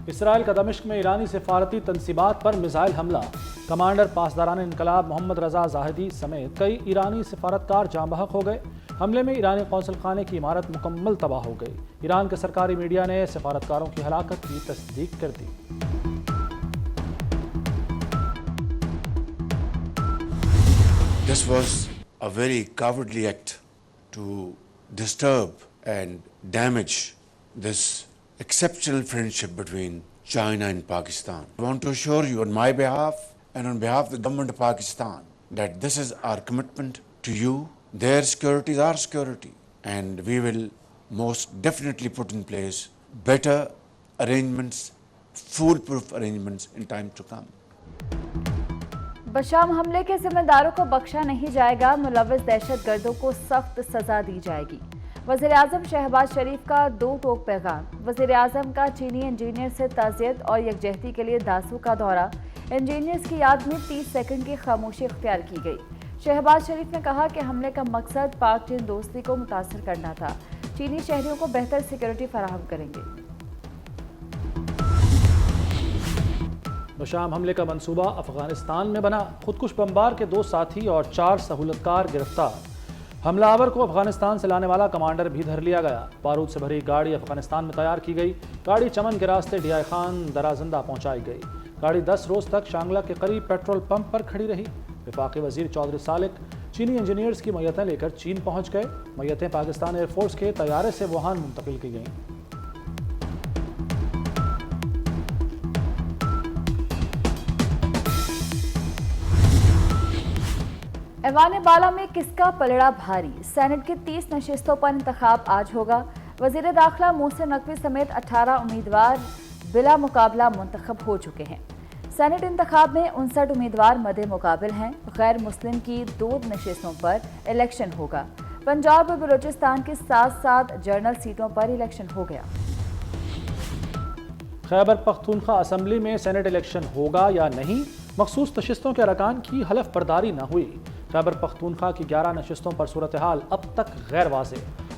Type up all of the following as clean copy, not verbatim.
اسرائیل کا دمشق میں ایرانی سفارتی تنصیبات پر میزائل حملہ، کمانڈر پاسداران انقلاب محمد رضا زاہدی سمیت کئی ایرانی سفارتکار جاں بحق ہو گئے۔ حملے میں ایرانی قونصل خانے کی عمارت مکمل تباہ ہو گئی۔ ایران کے سرکاری میڈیا نے سفارتکاروں کی ہلاکت کی تصدیق کر دی۔ This was a very cowardly act to disturb and damage this exceptional friendship between China and Pakistan. I want to assure you on my behalf and on behalf of the government of Pakistan that this is our commitment to you. Their security is our security, and we will most definitely put in place better arrangements, foolproof arrangements in time to come. Besham حملے کے ذمہ داروں کو بخشا نہیں جائے گا، ملوث دہشت گردوں کو سخت سزا دی جائے گی۔ وزیر اعظم شہباز شریف کا دو ٹوک پیغام۔ وزیر اعظم کا چینی انجینئر سے تعزیت اور یکجہتی کے لیے داسو کا دورہ، انجینئرز کی یاد میں 30 سیکنڈ کی خاموشی اختیار کی گئی۔ شہباز شریف نے کہا کہ حملے کا مقصد پاک چین دوستی کو متاثر کرنا تھا، چینی شہریوں کو بہتر سیکورٹی فراہم کریں گے۔ بشام حملے کا منصوبہ افغانستان میں بنا، خودکش بمبار کے 2 ساتھی اور 4 سہولتکار گرفتار۔ حملہ آور کو افغانستان سے لانے والا کمانڈر بھی دھر لیا گیا۔ بارود سے بھری گاڑی افغانستان میں تیار کی گئی۔ گاڑی چمن کے راستے ڈی آئی خان درازندہ پہنچائی گئی۔ گاڑی 10 روز تک شانگلہ کے قریب پیٹرول پمپ پر کھڑی رہی۔ وفاقی وزیر چودھری سالک چینی انجینئرز کی میتیں لے کر چین پہنچ گئے۔ میتیں پاکستان ایئر فورس کے طیارے سے ووہان منتقل کی گئیں۔ ایوان بالا میں کس کا پلڑا بھاری، سینٹ کی 30 نشستوں پر انتخاب آج ہوگا۔ وزیر داخلہ محسن نقوی سمیت 18 امیدوار بلا مقابلہ منتخب ہو چکے ہیں۔ سینٹ انتخاب میں 59 امیدوار مد مقابل ہیں۔ غیر مسلم کی 2 نشستوں پر الیکشن ہوگا۔ پنجاب اور بلوچستان کی 7 جنرل سیٹوں پر الیکشن ہو گیا۔ خیبر پختونخوا اسمبلی میں سینٹ الیکشن ہوگا یا نہیں، مخصوص نشستوں کے ارکان کی حلف برداری نہ ہوئی۔ خیبر پختونخوا کی 11 نشستوں پر صورتحال اب تک غیر واضح۔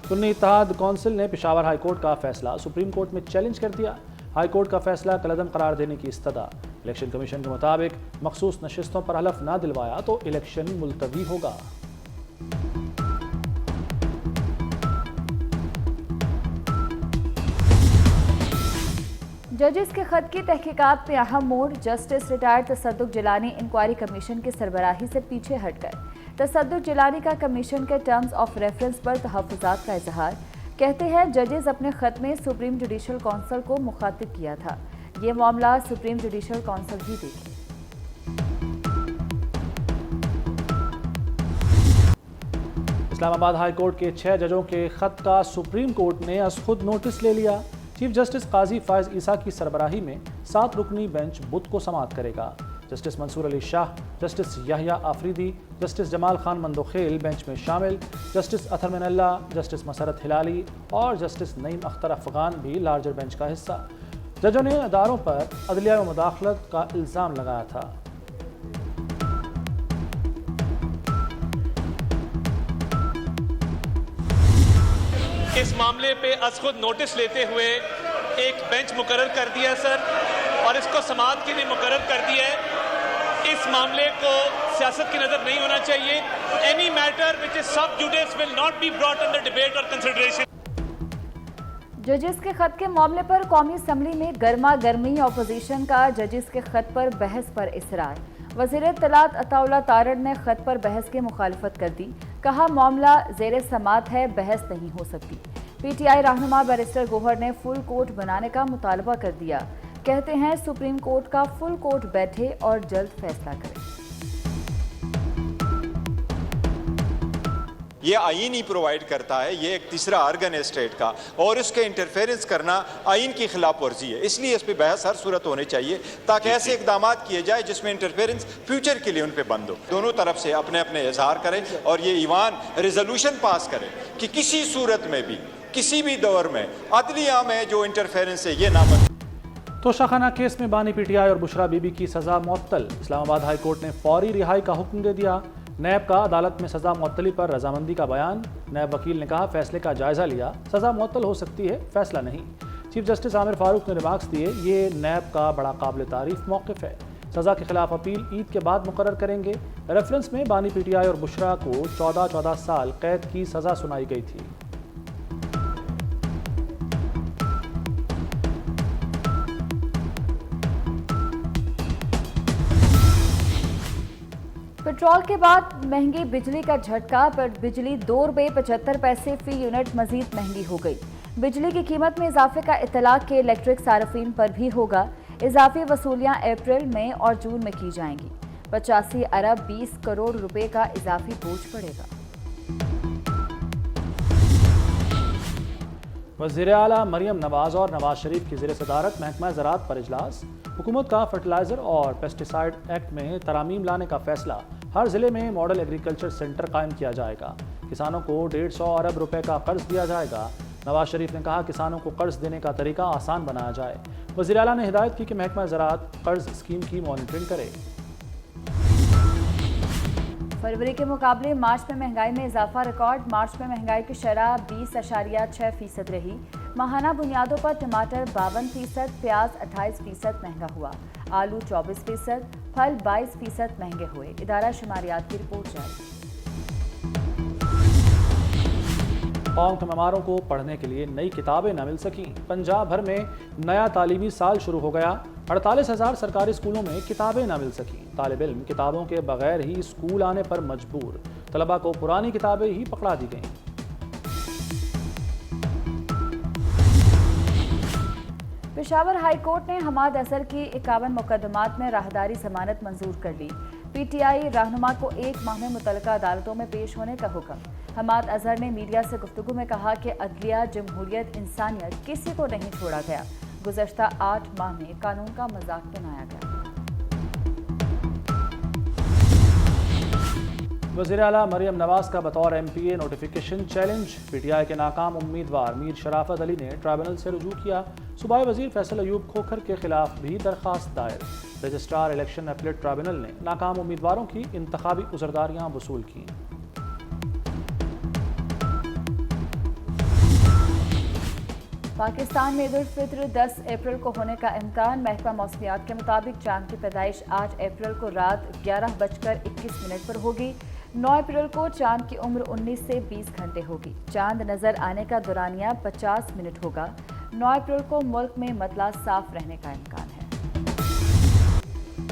سنی اتحاد کونسل نے پشاور ہائی کورٹ کا فیصلہ سپریم کورٹ میں چیلنج کر دیا۔ ہائی کورٹ کا فیصلہ کالعدم قرار دینے کی استدعا۔ الیکشن کمیشن کے مطابق مخصوص نشستوں پر حلف نہ دلوایا تو الیکشن ملتوی ہوگا۔ ججز کے خط کی تحقیقات میں اہم موڑ، جسٹس ریٹائرڈ تصدق جیلانی انکوائری کمیشن کی سربراہی سے پیچھے ہٹ گئے۔ تصدق جیلانی کا کمیشن کے ٹرمز آف ریفرنس پر تحفظات کا اظہار، کہتے ہیں ججز اپنے خط میں سپریم جوڈیشل کونسل کو مخاطب کیا تھا، یہ معاملہ سپریم جوڈیشل کونسل ہی دیکھے۔ اسلام آباد ہائی کورٹ کے 6 ججوں کے خط کا سپریم کورٹ نے از خود نوٹس لے لیا۔ چیف جسٹس قاضی فائز عیسیٰ کی سربراہی میں 7 رکنی بینچ بدھ کو سماعت کرے گا۔ جسٹس منصور علی شاہ، جسٹس یحییٰ آفریدی، جسٹس جمال خان مندوخیل بینچ میں شامل، جسٹس اطہر من اللہ، جسٹس مسرت ہلالی اور جسٹس نعیم اختر افغان بھی لارجر بینچ کا حصہ۔ ججوں نے اداروں پر عدلیہ و مداخلت کا الزام لگایا تھا۔ اس معاملے پہ از خود نوٹس لیتے ہوئے ایک بینچ مقرر کر دیا سر، اور اس کو سماعت کے لیے مقرر کر دیا ہے۔ اس معاملے کو سیاست کی نظر نہیں ہونا چاہیے۔ Any matter which is sub judice will not be brought under debate or consideration۔ ججز کے خط کے معاملے پر قومی اسمبلی میں گرما گرمی، اپوزیشن کا ججز کے خط پر بحث پر اصرار۔ وزیر اطلاعات عطا اللہ تارڑ نے خط پر بحث کی مخالفت کر دی، کہا معاملہ زیر سماعت ہے، بحث نہیں ہو سکتی۔ پی ٹی آئی رہنما بیرسٹر گوہر نے فل کورٹ بنانے کا مطالبہ کر دیا، کہتے ہیں سپریم کورٹ کا فل کورٹ بیٹھے اور جلد فیصلہ کرے۔ یہ آئین ہی پرووائڈ کرتا ہے، یہ ایک تیسرا آرگن ہے اسٹیٹ کا، اور اس کے انٹرفیرنس کرنا آئین کی خلاف ورزی ہے۔ اس لیے اس پہ بحث ہر صورت ہونے چاہیے تاکہ ایسے اقدامات کیے جائے جس میں انٹرفیرنس فیوچر کے لیے ان پہ بند ہو۔ دونوں طرف سے اپنے اپنے اظہار کریں اور یہ ایوان ریزولوشن پاس کرے کہ کسی صورت میں بھی کسی بھی دور میں عدلیہ میں جو انٹرفیرنس ہے یہ نہ بنے۔ توشہ خانہ کیس میں بانی پی ٹی آئی اور بشرا بی بی کی سزا معطل۔ اسلام آباد ہائی کورٹ نے فوری رہائی کا حکم دے دیا۔ نیب کا عدالت میں سزا معطلی پر رضامندی کا بیان۔ نیب وکیل نے کہا فیصلے کا جائزہ لیا، سزا معطل ہو سکتی ہے، فیصلہ نہیں۔ چیف جسٹس عامر فاروق نے ریمارکس دیے یہ نیب کا بڑا قابل تعریف موقف ہے. سزا کے خلاف اپیل عید کے بعد مقرر کریں گے. ریفرنس میں بانی پی ٹی آئی اور بشرا کو 14 سال قید کی سزا سنائی گئی تھی. پیٹرول کے بعد مہنگی بجلی کا جھٹکا، پر بجلی 2 روپے 75 پیسے فی یونٹ مزید مہنگی ہو گئی. بجلی کی قیمت میں اضافے کا اطلاق کے الیکٹرک صارفین پر بھی ہوگا. اضافی وصولیاں اپریل میں اور جون میں کی جائیں گی. 85 ارب 20 کروڑ روپے کا اضافی بوجھ پڑے گا. وزیر اعلیٰ مریم نواز اور نواز شریف کی زیر صدارت محکمہ زراعت پر اجلاس. حکومت کا فرٹیلائزر اور پیسٹیسائیڈ ایکٹ میں ترامیم لانے کا فیصلہ. ہر ضلع میں ماڈل ایگریکلچر سینٹر قائم کیا جائے گا. کسانوں کو 150 ارب روپے کا قرض دیا جائے گا. نواز شریف نے کہا کسانوں کو قرض دینے کا طریقہ آسان بنایا جائے. وزیر اعلیٰ نے ہدایت کی کہ محکمہ زراعت قرض اسکیم کی مانیٹرنگ کرے. فروری کے مقابلے مارچ میں مہنگائی میں اضافہ. ریکارڈ مارچ میں مہنگائی کی شرح 20.6% رہی. ماہانہ بنیادوں پر ٹماٹر 52%، پیاز 28% مہنگا ہوا، آلو 24%، پھل 22% مہنگے ہوئے. ادارہ شماریات کی رپورٹ جاری. قوم کے معماروں کو پڑھنے کے لیے نئی کتابیں نہ مل سکیں. پنجاب بھر میں نیا تعلیمی سال شروع ہو گیا. 48,000 سرکاری اسکولوں میں کتابیں نہ مل سکیں. طالب علم کتابوں کے بغیر ہی اسکول آنے پر مجبور. طلبہ کو پرانی کتابیں ہی پکڑا دی گئیں. پشاور ہائی کورٹ نے حماد اظہر کی 51 مقدمات میں راہداری ضمانت منظور کر لی. پی ٹی آئی رہنما کو 1 ماہ میں متعلقہ عدالتوں میں پیش ہونے کا حکم. حماد اظہر نے میڈیا سے گفتگو میں کہا کہ عدلیہ، جمہوریت، انسانیت کسی کو نہیں چھوڑا گیا. گزشتہ 8 ماہ میں قانون کا مذاق بنایا گیا. وزیر اعلیٰ مریم نواز کا بطور M P A notification challenge. P T I کے ناکام امیدوار میر شرافت علی نے ٹرائبونل سے رجوع کیا. صوبائی وزیر فیصل ایوب کھوکھر کے خلاف بھی درخواست دائر. رجسٹرار الیکشن اپیلیٹ ٹرائبونل نے ناکام امیدواروں کی انتخابی عذرداریاں وصول کیں. پاکستان میں عید الفطر 10 اپریل کو ہونے کا امکان. محکمہ موسمیات کے مطابق چاند کی پیدائش 8 اپریل کو رات 11:21 پر ہوگی. 9 اپریل کو چاند کی عمر 19 سے 20 گھنٹے ہوگی. چاند نظر آنے کا دورانیہ 50 منٹ ہوگا. 9 اپریل کو ملک میں مطلع صاف رہنے کا امکان ہے.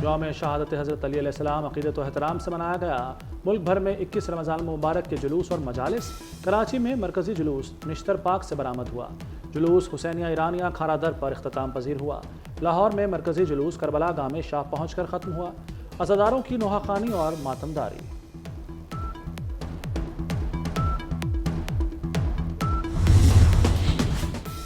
یوم شہادت حضرت علی علیہ السلام عقیدت و احترام سے منایا گیا. ملک بھر میں 21 رمضان مبارک کے جلوس اور مجالس. کراچی میں مرکزی جلوس نشتر پاک سے برآمد ہوا. جلوس حسینیہ ایرانیہ کھارا در پر اختتام پذیر ہوا. لاہور میں مرکزی جلوس کربلا گاہ میں شاہ پہنچ کر ختم ہوا. عزاداروں کی نوحہ خوانی اور ماتمداری.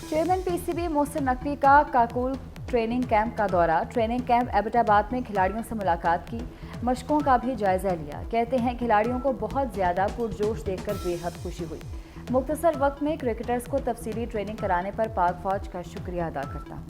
Chairman P C B Mohsin Naqvi کا کاکول ٹریننگ کیمپ کا دورہ. ٹریننگ کیمپ ایبٹ آباد میں کھلاڑیوں سے ملاقات کی، مشقوں کا بھی جائزہ لیا. کہتے ہیں کھلاڑیوں کو بہت زیادہ پرجوش دیکھ کر بے حد خوشی ہوئی. مختصر وقت میں کرکٹرز کو تفصیلی ٹریننگ کرانے پر پاک فوج کا شکریہ ادا کرتا ہوں.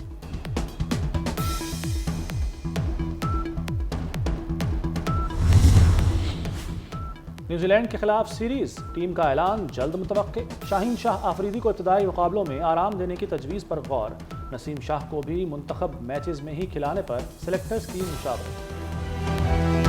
نیوزی لینڈ کے خلاف سیریز ٹیم کا اعلان جلد متوقع. شاہین شاہ آفریدی کو ابتدائی مقابلوں میں آرام دینے کی تجویز پر غور. نسیم شاہ کو بھی منتخب میچز میں ہی کھلانے پر سلیکٹرز کی مشاورت.